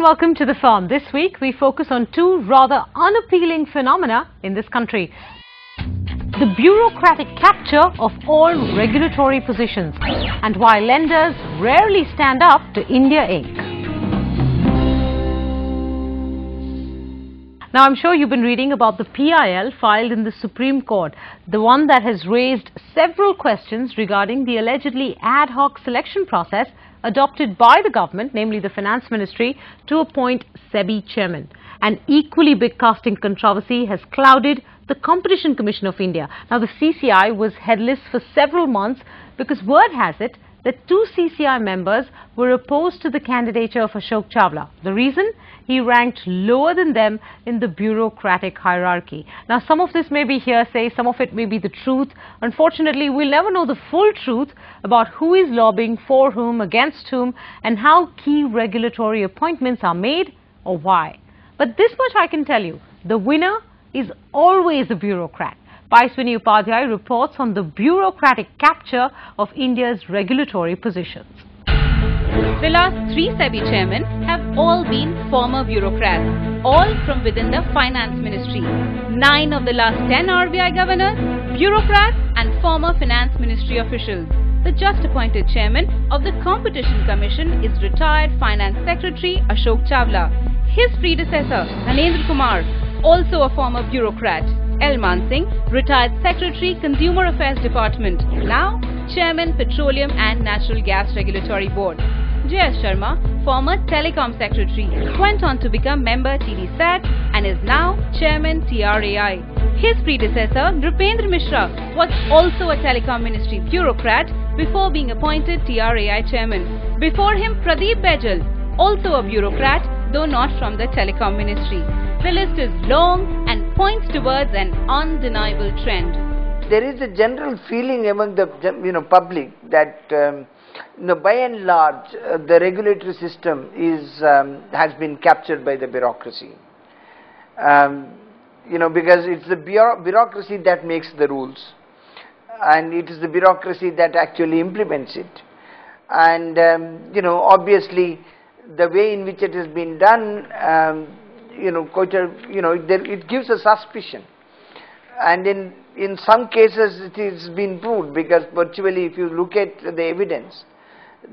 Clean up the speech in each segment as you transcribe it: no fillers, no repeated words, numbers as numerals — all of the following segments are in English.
welcome to the firm. This week we focus on two rather unappealing phenomena in this country. The bureaucratic capture of all regulatory positions and why lenders rarely stand up to India Inc. Now, I'm sure you've been reading about the PIL filed in the Supreme Court, the one that has raised several questions regarding the allegedly ad hoc selection process adopted by the government, namely the Finance Ministry, to appoint SEBI chairman. An equally big casting controversy has clouded the Competition Commission of India. Now, the CCI was headless for several months because word has it that two CCI members were opposed to the candidature of Ashok Jha. The reason? He ranked lower than them in the bureaucratic hierarchy. Now, some of this may be hearsay, some of it may be the truth. Unfortunately, we'll never know the full truth about who is lobbying for whom, against whom, and how key regulatory appointments are made or why. But this much I can tell you, the winner is always a bureaucrat. Payaswini Upadhyay reports on the bureaucratic capture of India's regulatory positions. The last three SEBI chairmen have all been former bureaucrats, all from within the Finance Ministry. 9 of the last 10 RBI governors, bureaucrats and former Finance Ministry officials. The just appointed chairman of the Competition Commission is retired Finance Secretary Ashok Jha. His predecessor, Nanendra Kumar, also a former bureaucrat. L. Mansingh, retired Secretary Consumer Affairs Department, now Chairman Petroleum and Natural Gas Regulatory Board. JR Varma, former Telecom Secretary, went on to become member TDSAT and is now Chairman TRAI. His predecessor, Nripendra Mishra, was also a Telecom Ministry bureaucrat before being appointed TRAI Chairman. Before him, Pradeep Mehta, also a bureaucrat, though not from the Telecom Ministry. The list is long and points towards an undeniable trend. There is a general feeling among the public that by and large the regulatory system has been captured by the bureaucracy. Because it's the bureaucracy that makes the rules, and it is the bureaucracy that actually implements it. And obviously the way in which it has been done, it gives a suspicion, and in some cases it has been proved, because virtually if you look at the evidence,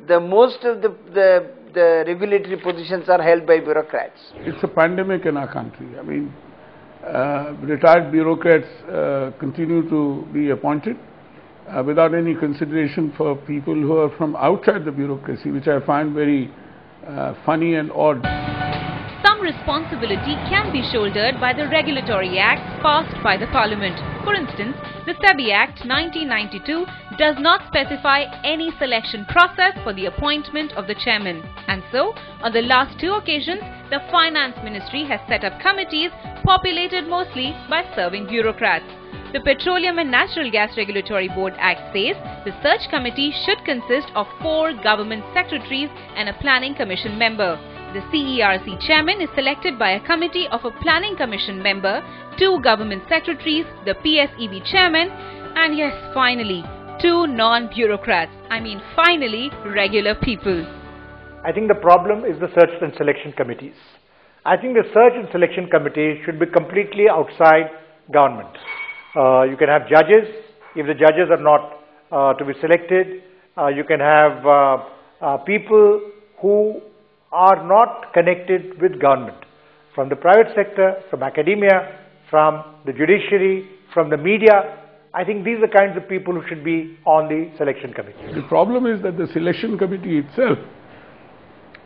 most of the regulatory positions are held by bureaucrats. It's a pandemic in our country. I mean, retired bureaucrats continue to be appointed without any consideration for people who are from outside the bureaucracy, which I find very funny and odd. Some responsibility can be shouldered by the regulatory acts passed by the Parliament. For instance, the SEBI Act 1992 does not specify any selection process for the appointment of the chairman. And so, on the last two occasions, the Finance Ministry has set up committees populated mostly by serving bureaucrats. The Petroleum and Natural Gas Regulatory Board Act says the search committee should consist of 4 government secretaries and a planning commission member. The CERC chairman is selected by a committee of a planning commission member, 2 government secretaries, the PSEB chairman, and yes, finally, 2 non-bureaucrats. I mean, finally, regular people. I think the problem is the search and selection committees. I think the search and selection committee should be completely outside government. You can have judges. If the judges are not to be selected, you can have people who are not connected with government, from the private sector, from academia, from the judiciary, from the media. I think these are the kinds of people who should be on the selection committee. The problem is that the selection committee itself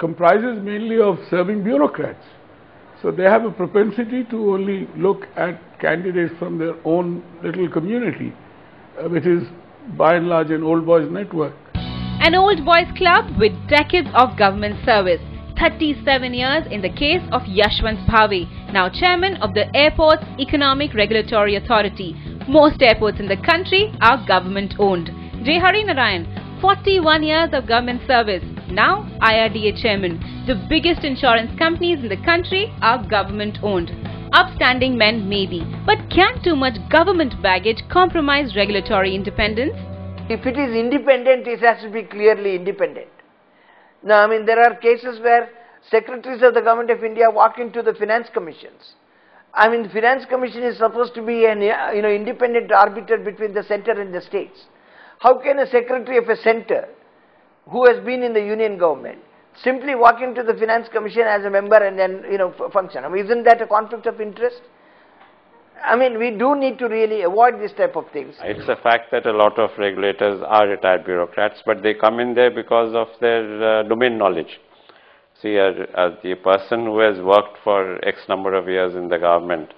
comprises mainly of serving bureaucrats. So they have a propensity to only look at candidates from their own little community, which is by and large an old boys network. An old boys club with decades of government service. 37 years in the case of Yashwant Bhave, now chairman of the Airports Economic Regulatory Authority. Most airports in the country are government owned. J. Hari Narayan, 41 years of government service, now IRDA chairman. The biggest insurance companies in the country are government owned. Upstanding men maybe, but can too much government baggage compromise regulatory independence? If it is independent, it has to be clearly independent. Now, I mean, there are cases where secretaries of the Government of India walk into the finance commissions. I mean, the finance commission is supposed to be an independent arbiter between the center and the states. How can a secretary of a center who has been in the union government simply walk into the finance commission as a member and then function? I mean, isn't that a conflict of interest? I mean, we do need to really avoid this type of things. It's a fact that a lot of regulators are retired bureaucrats, but they come in there because of their domain knowledge. See, the person who has worked for X number of years in the government,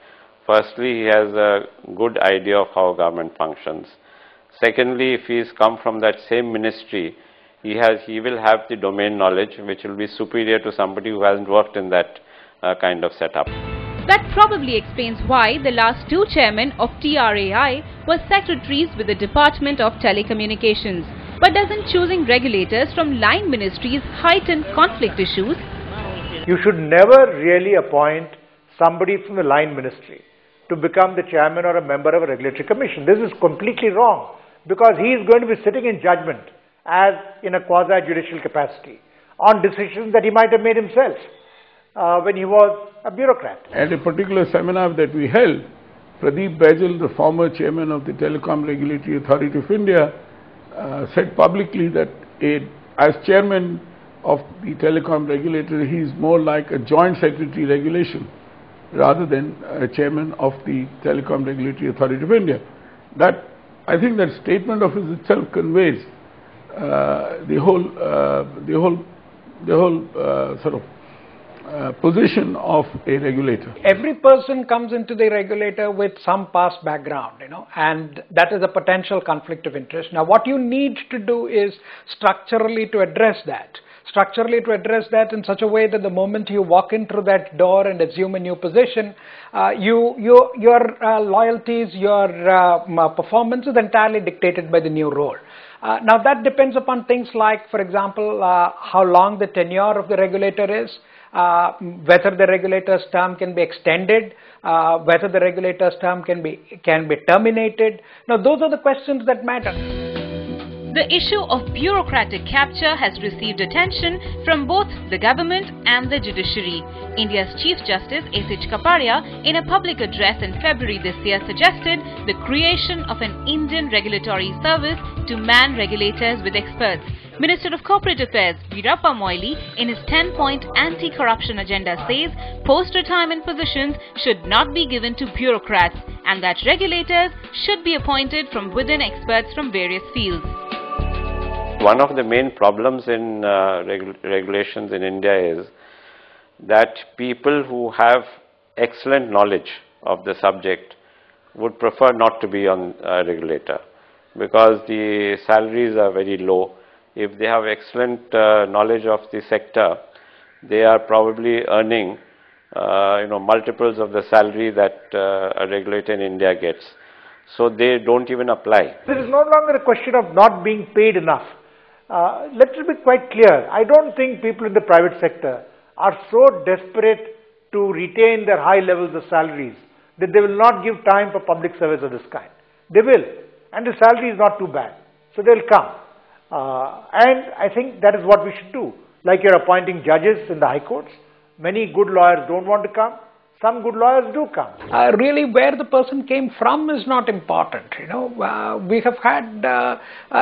firstly, he has a good idea of how government functions. Secondly, if he's come from that same ministry, he will have the domain knowledge which will be superior to somebody who hasn't worked in that kind of setup. That probably explains why the last two chairmen of TRAI were secretaries with the Department of Telecommunications. But doesn't choosing regulators from line ministries heighten conflict issues? You should never really appoint somebody from the line ministry to become the chairman or a member of a regulatory commission. This is completely wrong, because he is going to be sitting in judgment as in a quasi-judicial capacity on decisions that he might have made himself when he was a bureaucrat. At a particular seminar that we held, Pradeep Mehta, the former chairman of the Telecom Regulatory Authority of India, said publicly that as chairman of the telecom regulator, he is more like a joint secretary regulation rather than a chairman of the Telecom Regulatory Authority of India. That, I think that statement of his itself conveys the whole sort of position of a regulator. Every person comes into the regulator with some past background, and that is a potential conflict of interest. Now, what you need to do is structurally to address that. Structurally to address that in such a way that the moment you walk in through that door and assume a new position, your loyalties, your performance is entirely dictated by the new role. Now, that depends upon things like, for example, how long the tenure of the regulator is, whether the regulator's term can be extended, whether the regulator's term can be terminated. Now, those are the questions that matter. The issue of bureaucratic capture has received attention from both the government and the judiciary. India's Chief Justice S.H. Kapadia, in a public address in February this year, suggested the creation of an Indian regulatory service to man regulators with experts. Minister of Corporate Affairs Veerappa Moily, in his 10-point anti-corruption agenda, says post-retirement positions should not be given to bureaucrats and that regulators should be appointed from within experts from various fields. One of the main problems in regulations in India is that people who have excellent knowledge of the subject would prefer not to be on a regulator because the salaries are very low. If they have excellent knowledge of the sector, they are probably earning multiples of the salary that a regulator in India gets. So they don't even apply. This is no longer a question of not being paid enough. Let us be quite clear. I don't think people in the private sector are so desperate to retain their high levels of salaries that they will not give time for public service of this kind. They will, and the salary is not too bad, so they will come. And I think that is what we should do. Like you're appointing judges in the high courts, many good lawyers don't want to come. Some good lawyers do come. Really, where the person came from is not important. We have had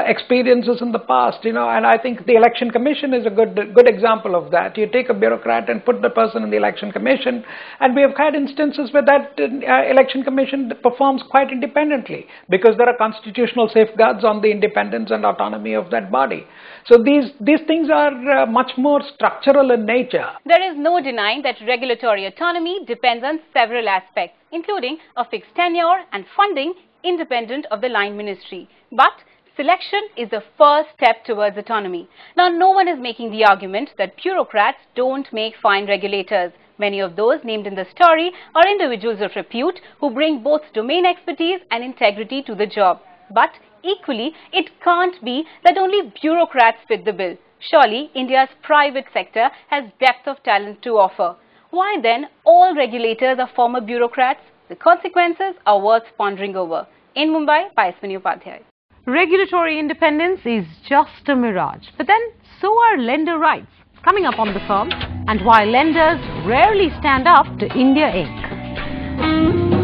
experiences in the past. And I think the Election Commission is a good example of that. You take a bureaucrat and put the person in the Election Commission, and we have had instances where that Election Commission performs quite independently because there are constitutional safeguards on the independence and autonomy of that body. So these things are much more structural in nature. There is no denying that regulatory autonomy depends on several aspects, including a fixed tenure and funding independent of the line ministry. But selection is the first step towards autonomy. Now, no one is making the argument that bureaucrats don't make fine regulators. Many of those named in the story are individuals of repute who bring both domain expertise and integrity to the job. But equally, it can't be that only bureaucrats fit the bill. Surely, India's private sector has depth of talent to offer. Why then all regulators are former bureaucrats? The consequences are worth pondering over. In Mumbai, Payaswini Upadhyay. Regulatory independence is just a mirage. But then so are lender rights. Coming up on The Firm, and why lenders rarely stand up to India Inc.